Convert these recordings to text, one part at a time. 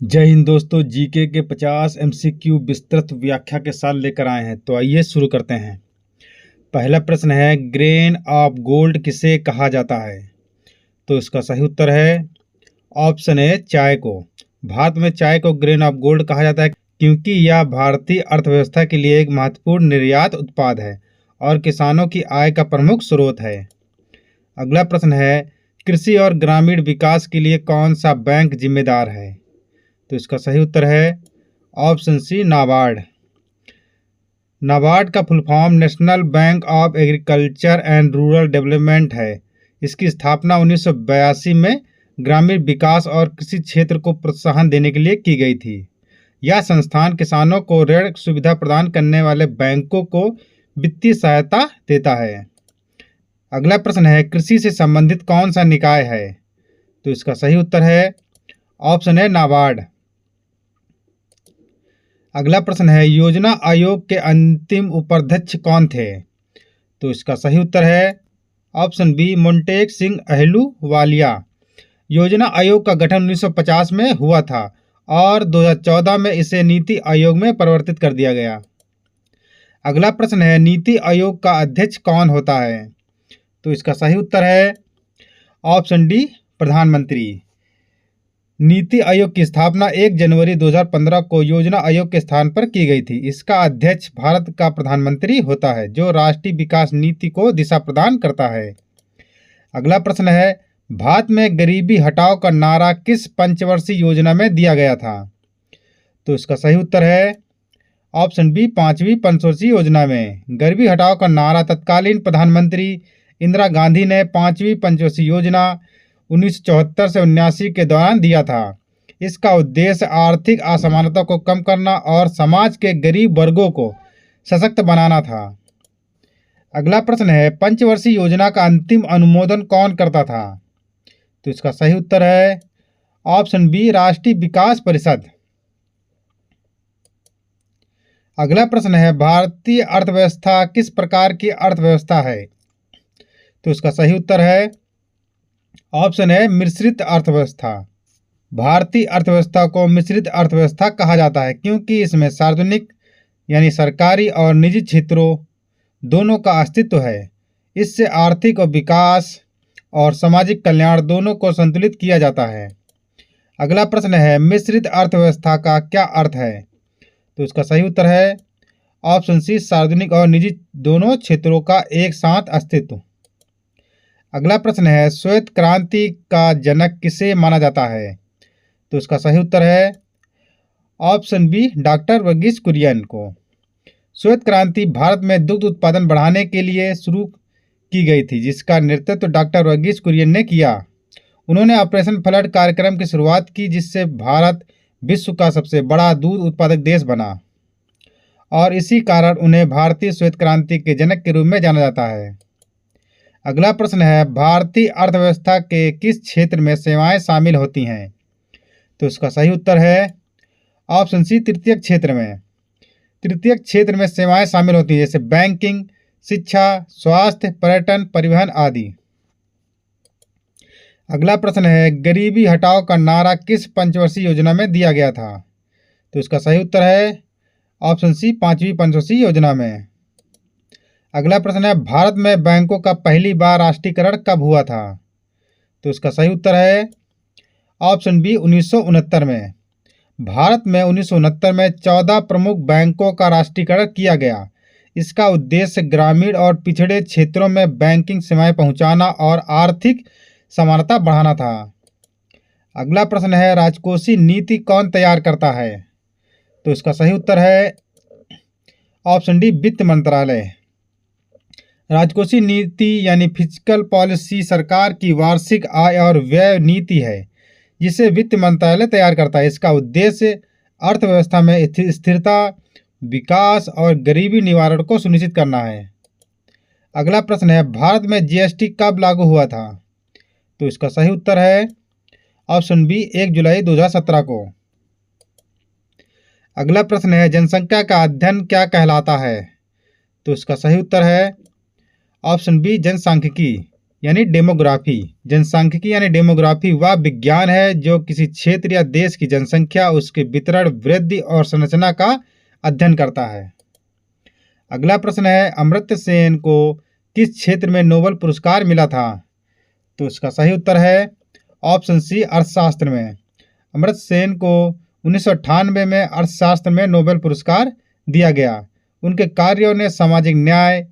जय हिंद दोस्तों, जीके के 50 एमसीक्यू विस्तृत व्याख्या के साथ लेकर आए हैं। तो आइए शुरू करते हैं। पहला प्रश्न है, ग्रेन ऑफ गोल्ड किसे कहा जाता है? तो इसका सही उत्तर है ऑप्शन ए, चाय को। भारत में चाय को ग्रेन ऑफ गोल्ड कहा जाता है क्योंकि यह भारतीय अर्थव्यवस्था के लिए एक महत्वपूर्ण निर्यात उत्पाद है और किसानों की आय का प्रमुख स्रोत है। अगला प्रश्न है, कृषि और ग्रामीण विकास के लिए कौन सा बैंक जिम्मेदार है? तो इसका सही उत्तर है ऑप्शन सी, नाबार्ड। नाबार्ड का full form national bank of agriculture and rural development है। इसकी स्थापना 1982 में ग्रामीण विकास और कृषि क्षेत्र को प्रोत्साहन देने के लिए की गई थी। यह संस्थान किसानों को ऋण सुविधा प्रदान करने वाले बैंकों को वित्तीय सहायता देता है। अगला प्रश्न है, कृषि से संबंधित कौन सा निकाय है? तो इसका सही उत्तर है ऑप्शन है, नाबार्ड। अगला प्रश्न है, योजना आयोग के अंतिम उपाध्यक्ष कौन थे? तो इसका सही उत्तर है ऑप्शन बी, मोंटेक सिंह अहलूवालिया। योजना आयोग का गठन 1950 में हुआ था और 2014 में इसे नीति आयोग में परिवर्तित कर दिया गया। अगला प्रश्न है, नीति आयोग का अध्यक्ष कौन होता है? तो इसका सही उत्तर है ऑप्शन डी, प्रधानमंत्री। नीति आयोग की स्थापना 1 जनवरी 2015 को योजना आयोग के स्थान पर की गई थी। इसका अध्यक्ष भारत का प्रधानमंत्री होता है जो राष्ट्रीय विकास नीति को दिशा प्रदान करता है। अगला प्रश्न है, भारत में गरीबी हटाओ का नारा किस पंचवर्षीय योजना में दिया गया था? तो इसका सही उत्तर है ऑप्शन बी, 5वीं पंचवर्षीय योजना में। गरीबी हटाओ का नारा तत्कालीन प्रधानमंत्री इंदिरा गांधी ने 5वीं पंचवर्षीय योजना 1974 से 79 के दौरान दिया था। इसका उद्देश्य आर्थिक असमानता को कम करना और समाज के गरीब वर्गों को सशक्त बनाना था। अगला प्रश्न है, पंचवर्षीय योजना का अंतिम अनुमोदन कौन करता था? तो इसका सही उत्तर है ऑप्शन बी, राष्ट्रीय विकास परिषद। अगला प्रश्न है, भारतीय अर्थव्यवस्था किस प्रकार की अर्थव्यवस्था है? तो इसका सही उत्तर है ऑप्शन है, मिश्रित अर्थव्यवस्था। भारतीय अर्थव्यवस्था को मिश्रित अर्थव्यवस्था कहा जाता है क्योंकि इसमें सार्वजनिक यानी सरकारी और निजी क्षेत्रों दोनों का अस्तित्व है। इससे आर्थिक और विकास और सामाजिक कल्याण दोनों को संतुलित किया जाता है। अगला प्रश्न है, मिश्रित अर्थव्यवस्था का क्या अर्थ है? तो इसका सही उत्तर है ऑप्शन सी, सार्वजनिक और निजी दोनों क्षेत्रों का एक साथ अस्तित्व। अगला प्रश्न है, श्वेत क्रांति का जनक किसे माना जाता है? तो इसका सही उत्तर है option B, doctor Verghese Kurien को। श्वेत क्रांति भारत में दुग्ध उत्पादन बढ़ाने के लिए शुरू की गई थी जिसका नेतृत्व डॉक्टर वर्गीस कुरियन ने किया। उन्होंने ऑपरेशन फ्लड कार्यक्रम की शुरुआत की जिससे भारत विश्व का सबसे बड़ा दूध उत्पादक देश बना और इसी कारण उन्हें भारतीय श्वेत क्रांति के जनक के रूप में जाना जाता है। अगला प्रश्न है, भारतीय अर्थव्यवस्था के किस क्षेत्र में सेवाएं शामिल होती हैं? तो इसका सही उत्तर है ऑप्शन सी, तृतीयक क्षेत्र में। तृतीयक क्षेत्र में सेवाएं शामिल होती हैं जैसे बैंकिंग, शिक्षा, स्वास्थ्य, पर्यटन, परिवहन आदि। अगला प्रश्न है, गरीबी हटाओ का नारा किस पंचवर्षीय योजना में दिया गया था? तो इसका सही उत्तर है ऑप्शन सी, 5वीं पंचवर्षीय योजना में। अगला प्रश्न है, भारत में बैंकों का पहली बार राष्ट्रीयकरण कब हुआ था? तो इसका सही उत्तर है ऑप्शन बी, 1969 में। भारत में 1969 में 14 प्रमुख बैंकों का राष्ट्रीयकरण किया गया। इसका उद्देश्य ग्रामीण और पिछड़े क्षेत्रों में बैंकिंग सेवाएं पहुंचाना और आर्थिक समानता बढ़ाना था। अगला प्रश्न है, राजकोषीय नीति कौन तैयार करता है? तो इसका सही उत्तर है ऑप्शन डी, वित्त मंत्रालय। राजकोषीय नीति यानी फिस्कल पॉलिसी सरकार की वार्षिक आय और व्यय नीति है जिसे वित्त मंत्रालय तैयार करता है। इसका उद्देश्य अर्थव्यवस्था में स्थिरता, विकास और गरीबी निवारण को सुनिश्चित करना है। अगला प्रश्न है, भारत में जीएसटी कब लागू हुआ था? तो इसका सही उत्तर है ऑप्शन बी, 1 जुलाई 2017 को। अगला प्रश्न है, जनसंख्या का अध्ययन क्या कहलाता है? तो इसका सही उत्तर है ऑप्शन बी, जनसांख्यिकी यानी डेमोग्राफी। जनसांख्यिकी यानी डेमोग्राफी वह विज्ञान है जो किसी क्षेत्र या देश की जनसंख्या, उसके वितरण, वृद्धि और संरचना का अध्ययन करता है। अगला प्रश्न है, अमर्त्य सेन को किस क्षेत्र में नोबेल पुरस्कार मिला था? तो इसका सही उत्तर है ऑप्शन सी, अर्थशास्त्र में। अमर्त्य सेन को 1998 में अर्थशास्त्र में नोबेल पुरस्कार दिया गया। उनके कार्यों ने सामाजिक न्याय,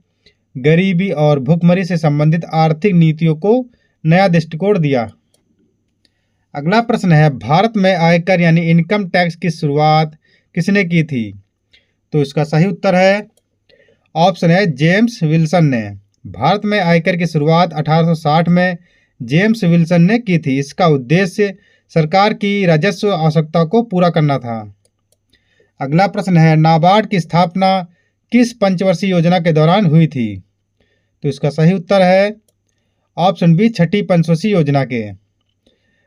गरीबी और भुखमरी से संबंधित आर्थिक नीतियों को नया दृष्टिकोण दिया। अगला प्रश्न है, भारत में आयकर यानी इनकम टैक्स की शुरुआत किसने की थी? तो इसका सही उत्तर है ऑप्शन है जेम्स विल्सन ने। भारत में आयकर की शुरुआत 1860 में जेम्स विल्सन ने की थी। इसका उद्देश्य सरकार की राजस्व आवश्यकता को पूरा करना था। अगला प्रश्न है, नाबार्ड की स्थापना किस पंचवर्षीय योजना के दौरान हुई थी? तो इसका सही उत्तर है ऑप्शन बी, छठी पंचवर्षीय योजना के।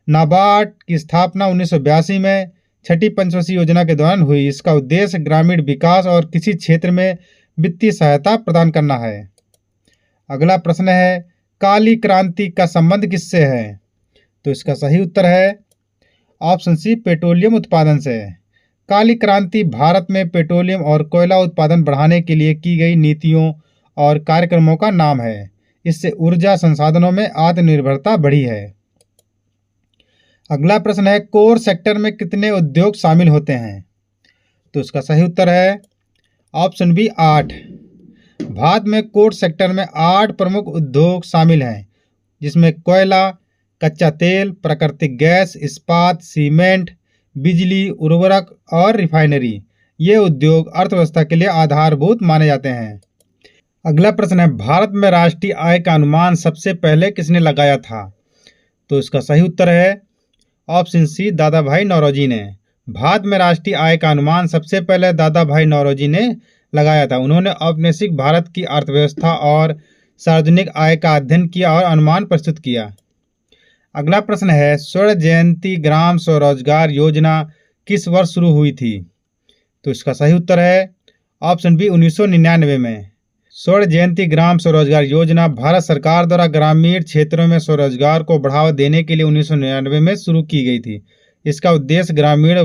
नाबार्ड की स्थापना 1982 में छठी पंचवर्षीय योजना के दौरान हुई। इसका उद्देश्य ग्रामीण विकास और किसी क्षेत्र में वित्तीय सहायता प्रदान करना है। अगला प्रश्न है, काली क्रांति का संबंध किससे है? तो इसका सही उत्तर है ऑप्शन सी, पेट्रोलियम उत्पादन से। काली क्रांति भारत में पेट्रोलियम और कोयला उत्पादन बढ़ाने के लिए की गई नीतियों और कार्यक्रमों का नाम है। इससे ऊर्जा संसाधनों में आत्मनिर्भरता बढ़ी है। अगला प्रश्न है, कोर सेक्टर में कितने उद्योग शामिल होते हैं? तो इसका सही उत्तर है ऑप्शन बी, 8। भारत में कोर सेक्टर में 8 प्रमुख उद्योग शामिल हैं, जिसमें कोयला, कच्चा तेल, प्राकृतिक गैस, इस्पात, सीमेंट, बिजली, उर्वरक और रिफाइनरी। ये उद्योग अर्थव्यवस्था के लिए आधारभूत माने जाते हैं। अगला प्रश्न है, भारत में राष्ट्रीय आय का अनुमान सबसे पहले किसने लगाया था? तो इसका सही उत्तर है ऑप्शन सी, दादा भाई नौरोजी ने। भारत में राष्ट्रीय आय का अनुमान सबसे पहले दादा भाई नौरोजी ने लगाया था। उन्होंने औपनिवेशिक भारत की अर्थव्यवस्था और सार्वजनिक आय का अध्ययन किया और अनुमान प्रस्तुत किया। अगला प्रश्न है, स्वर्ण जयंती ग्राम स्वरोजगार योजना किस वर्ष शुरू हुई थी? तो इसका सही उत्तर है ऑप्शन बी, 1999 में। स्वर्ण जयंती ग्राम स्वरोजगार योजना भारत सरकार द्वारा ग्रामीण क्षेत्रों में स्वरोजगार को बढ़ावा देने के लिए 1999 में शुरू की गई थी। इसका उद्देश्य ग्रामीण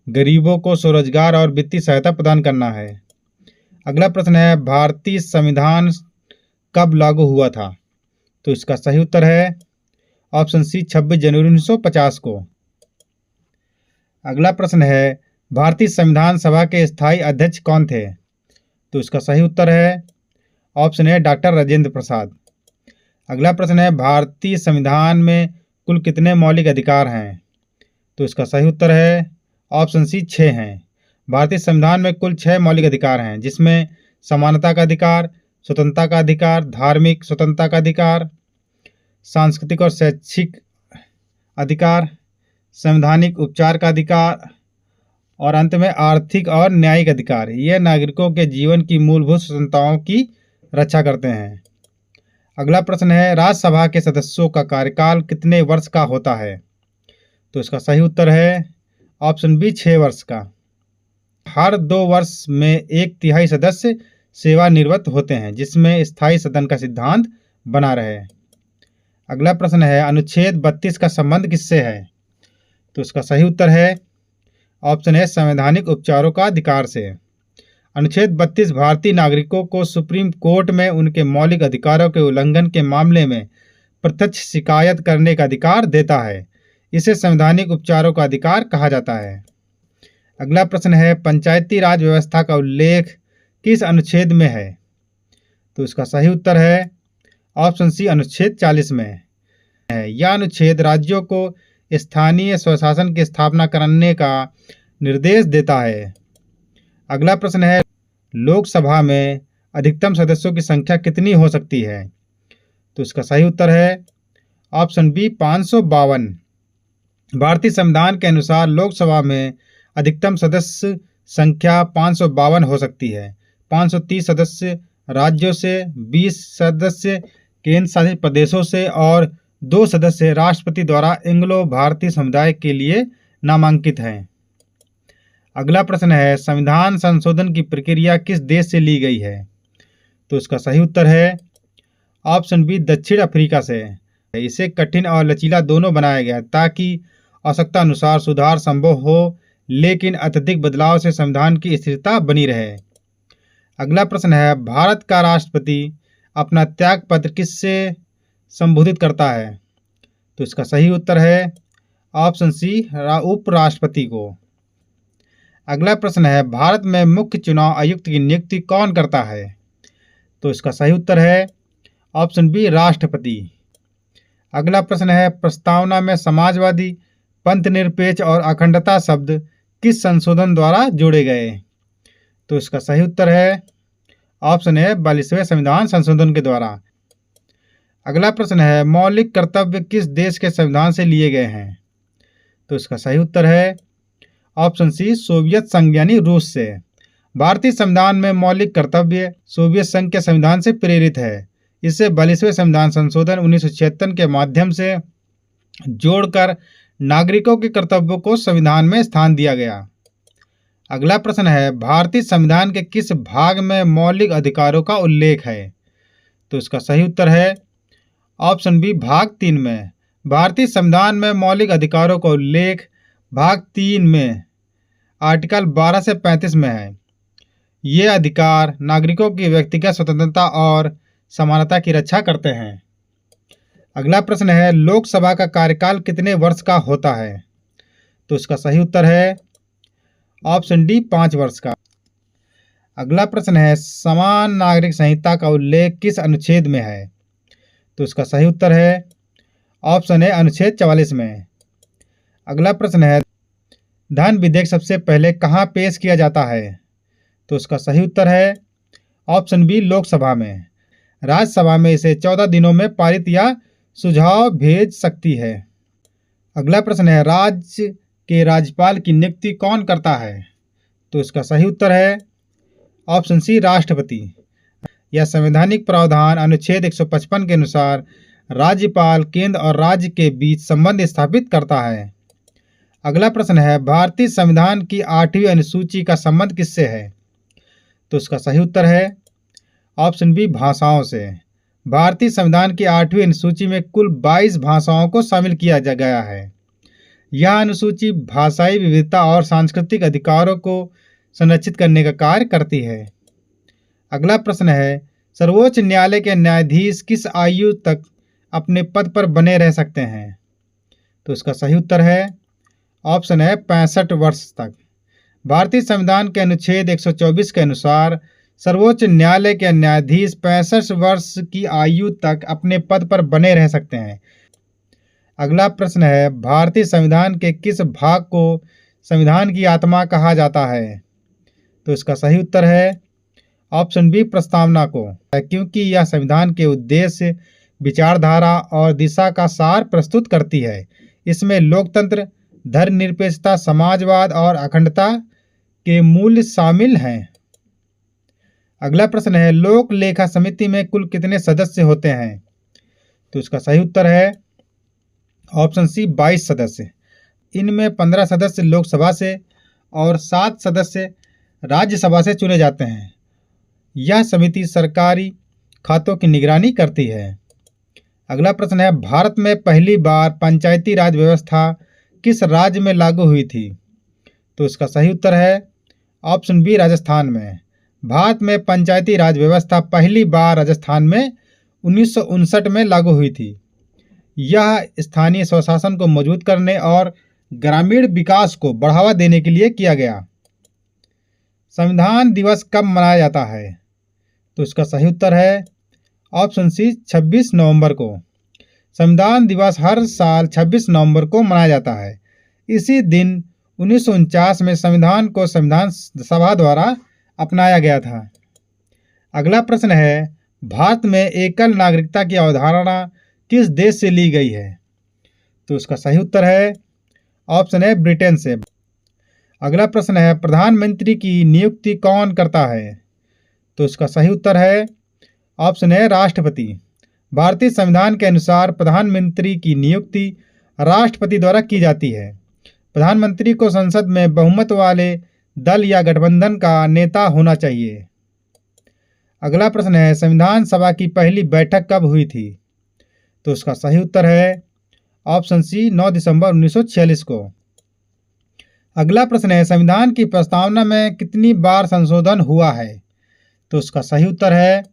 गरीबों को स्वरोजगार और वित्तीय सहायता प्रदान करना है। अगला प्रश्न है, भारतीय संविधान कब लागू हुआ था? तो इसका सही उत्तर है ऑप्शन सी, 26 जनवरी 1950 को। अगला प्रश्न है, भारतीय संविधान सभा के स्थायी अध्यक्ष कौन थे? तो इसका सही उत्तर है option A, doctor Rajendra Prasad. अगला प्रश्न है, भारतीय संविधान में कुल कितने मौलिक अधिकार हैं? तो इसका सही उत्तर है ऑप्शन सी, 6 हैं। भारतीय संविधान में कुल 6 मौलिक अधिकार हैं, जिसमें समानता का अधिकार, स्वतंत्रता का अधिकार, धार्मिक स्वतंत्रता का अधिकार, सांस्कृतिक और शैक्षिक अधिकार, संवैधानिक उपचार का अधिकार और अंत में आर्थिक और न्यायिक अधिकार। ये नागरिकों के जीवन की मूलभूत स्वतंत्रताओं की रक्षा करते हैं। अगला प्रश्न है, राज्यसभा के सदस्यों का कार्यकाल कितने वर्ष का होता है? तो इसका सही उत्तर है ऑप्शन बी, 6 वर्ष का। हर 2 वर्ष में 1/3 सदस्य सेवानिवृत्त होते हैं, जिसमें स्थायी सदन का सिद्धांत बना रहे। अगला प्रश्न है, अनुच्छेद 32 का संबंध किससे है? तो इसका सही उत्तर है ऑप्शन है, संवैधानिक उपचारों का अधिकार से। अनुच्छेद 32 भारतीय नागरिकों को सुप्रीम कोर्ट में उनके मौलिक अधिकारों के उल्लंघन के मामले में प्रत्यक्ष शिकायत करने का अधिकार देता है। इसे संवैधानिक उपचारों का अधिकार कहा जाता है। अगला प्रश्न है, पंचायती राज व्यवस्था का उल्लेख किस अनुच्छेद में है? तो इसका सही उत्तर है ऑप्शन सी, अनुच्छेद 40 में है। यह अनुच्छेद राज्यों को स्थानीय स्वशासन की स्थापना करने का निर्देश देता है। अगला प्रश्न है, लोकसभा में अधिकतम सदस्यों की संख्या कितनी हो सकती है? तो इसका सही उत्तर है ऑप्शन बी, 552। भारतीय संविधान के अनुसार लोकसभा में अधिकतम सदस्य संख्या 552 हो सकती है। 530 सदस्य राज्यों से, 20 सदस्य केंद्र शासित प्रदेशों से और 2 सदस्य राष्ट्रपति द्वारा एंग्लो भारतीय समुदाय के लिए नामांकित हैं। अगला प्रश्न है, संविधान संशोधन की प्रक्रिया किस देश से ली गई है? तो इसका सही उत्तर है ऑप्शन बी दक्षिण अफ्रीका से। इसे कठिन और लचीला दोनों बनाया गया है ताकि आवश्यकता अनुसार सुधार संभव हो, लेकिन अत्यधिक बदलाव से संविधान की स्थिरता बनी रहे। अगला प्रश्न है, भारत का राष्ट्रपति अपना त्याग पत्र किससे संबोधित करता है? तो इसका सही उत्तर है ऑप्शन सी उपराष्ट्रपति को। अगला प्रश्न है, भारत में मुख्य चुनाव आयुक्त की नियुक्ति कौन करता है? तो इसका सही उत्तर है ऑप्शन बी राष्ट्रपति। अगला प्रश्न है, प्रस्तावना में समाजवादी, पंथ निरपेक्ष और अखंडता शब्द किस संशोधन द्वारा जोड़े गए? तो इसका सही उत्तर है ऑप्शन है 42वें संविधान संशोधन के द्वारा। अगला प्रश्न है, मौलिक कर्तव्य किस देश के संविधान से लिए गए हैं? तो इसका सही उत्तर है ऑप्शन सी सोवियत संघ यानी रूस से। भारतीय संविधान में मौलिक कर्तव्य सोवियत संघ के संविधान से प्रेरित है। इसे 42वें संविधान संशोधन 1976 के माध्यम से जोड़कर नागरिकों के कर्तव्यों को संविधान में स्थान दिया गया। अगला प्रश्न है, भारतीय संविधान के किस भाग में मौलिक अधिकारों का उल्लेख है? तो इसका सही उत्तर है ऑप्शन बी भाग 3 में। भारतीय संविधान में मौलिक अधिकारों का उल्लेख भाग 3 में आर्टिकल 12 से 35 में है। ये अधिकार नागरिकों की व्यक्तिगत स्वतंत्रता और समानता की रक्षा करते हैं। अगला प्रश्न है, लोकसभा का कार्यकाल कितने वर्ष का होता है? तो इसका सही उत्तर है ऑप्शन डी 5 वर्ष का। अगला प्रश्न है, समान नागरिक संहिता का उल्लेख किस अनुच्छेद में है? तो इसका सही उत्तर है ऑप्शन है अनुच्छेद 44 में। अगला प्रश्न है, धन विधेयक सबसे पहले कहाँ पेश किया जाता है? तो इसका सही उत्तर है ऑप्शन बी लोकसभा में। राज्यसभा में इसे 14 दिनों में पारित या सुझाव भेज सकती है। अगला प्रश्न है, राज्य के राज्यपाल की नियुक्ति कौन करता है? तो इसका सही उत्तर है ऑप्शन सी राष्ट्रपति। यह संवैधानिक प्रावधान अनुच्छेद 155 के अनुसार राज्यपाल केंद्र और राज्य के बीच संबंध स्थापित करता है। अगला प्रश्न है, भारतीय संविधान की 8वीं अनुसूची का संबंध किससे है? तो इसका सही उत्तर है ऑप्शन बी भाषाओं से। भारतीय संविधान की 8वीं अनुसूची में कुल 22 भाषाओं को शामिल किया गया है। यह अनुसूची भाषाई विविधता और सांस्कृतिक अधिकारों को संरक्षित करने का कार्य करती है। अगला प्रश्न है, सर्वोच्च न्यायालय के न्यायाधीश किस आयु तक अपने पद पर बने रह सकते हैं? तो इसका सही उत्तर है ऑप्शन है 65 वर्ष तक। भारतीय संविधान के अनुच्छेद 124 के अनुसार सर्वोच्च न्यायालय के न्यायाधीश 65 वर्ष की आयु तक अपने पद पर बने रह सकते हैं। अगला प्रश्न है, भारतीय संविधान के किस भाग को संविधान की आत्मा कहा जाता है? तो इसका सही उत्तर है ऑप्शन बी प्रस्तावना को, क्योंकि यह संविधान के उद्देश्य, विचारधारा और दिशा का सार प्रस्तुत करती है। इसमें लोकतंत्र, धर्मनिरपेक्षता, समाजवाद और अखंडता के मूल्य शामिल हैं। अगला प्रश्न है, लोक लेखा समिति में कुल कितने सदस्य होते हैं? तो इसका सही उत्तर है ऑप्शन सी 22 सदस्य। इनमें 15 सदस्य लोकसभा से और 7 सदस्य राज्यसभा से चुने जाते हैं। यह समिति सरकारी खातों की निगरानी करती है। अगला प्रश्न है, भारत में पहली बार पंचायती राज व्यवस्था किस राज्य में लागू हुई थी? तो इसका सही उत्तर है ऑप्शन बी राजस्थान में। भारत में पंचायती राज व्यवस्था पहली बार राजस्थान में 1959 में लागू हुई थी। यह स्थानीय स्वशासन को मजबूत करने और ग्रामीण विकास को बढ़ावा देने के लिए किया गया। संविधान दिवस कब मनाया जाता है? तो इसका सही उत्तर है ऑप्शन सी 26 नवंबर को। संविधान दिवस हर साल 26 नवंबर को मनाया जाता है। इसी दिन 1949 में संविधान को संविधान सभा द्वारा अपनाया गया था। अगला प्रश्न है, भारत में एकल नागरिकता की अवधारणा किस देश से ली गई है? तो इसका सही उत्तर है ऑप्शन है ब्रिटेन से। अगला प्रश्न है, प्रधानमंत्री की नियुक्ति कौन करता है? तो इसका सही उत्तर है ऑप्शन है राष्ट्रपति। भारतीय संविधान के अनुसार प्रधानमंत्री की नियुक्ति राष्ट्रपति द्वारा की जाती है। प्रधानमंत्री को संसद में बहुमत वाले दल या गठबंधन का नेता होना चाहिए। अगला प्रश्न है संविधान सभा की पहली बैठक कब हुई थी? तो उसका सही उत्तर है ऑप्शन सी 9 दिसंबर 1946 को। अगला प्रश्न है संविधान की प्रस्तावना में कितनी बार संशोधन हुआ है? तो उसका सही उत्तर है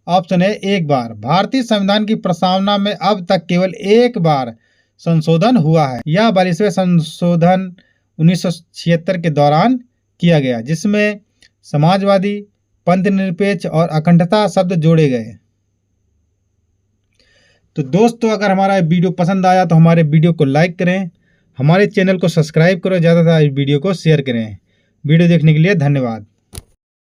ऑप्शन है 1 बार। भारतीय संविधान की प्रस्तावना में अब तक केवल 1 बार संशोधन हुआ है। यह 42वें संशोधन 1976 के दौरान किया गया, जिसमें समाजवादी, पंथनिरपेक्ष और अखंडता शब्द जोड़े गए। तो दोस्तों, अगर हमारा वीडियो पसंद आया तो हमारे वीडियो को लाइक करें, हमारे चैनल को सब्सक्राइब करो, ज़्यादा से ज़्यादा वीडियो को शेयर करें। वीडियो देखने के लिए धन्यवाद।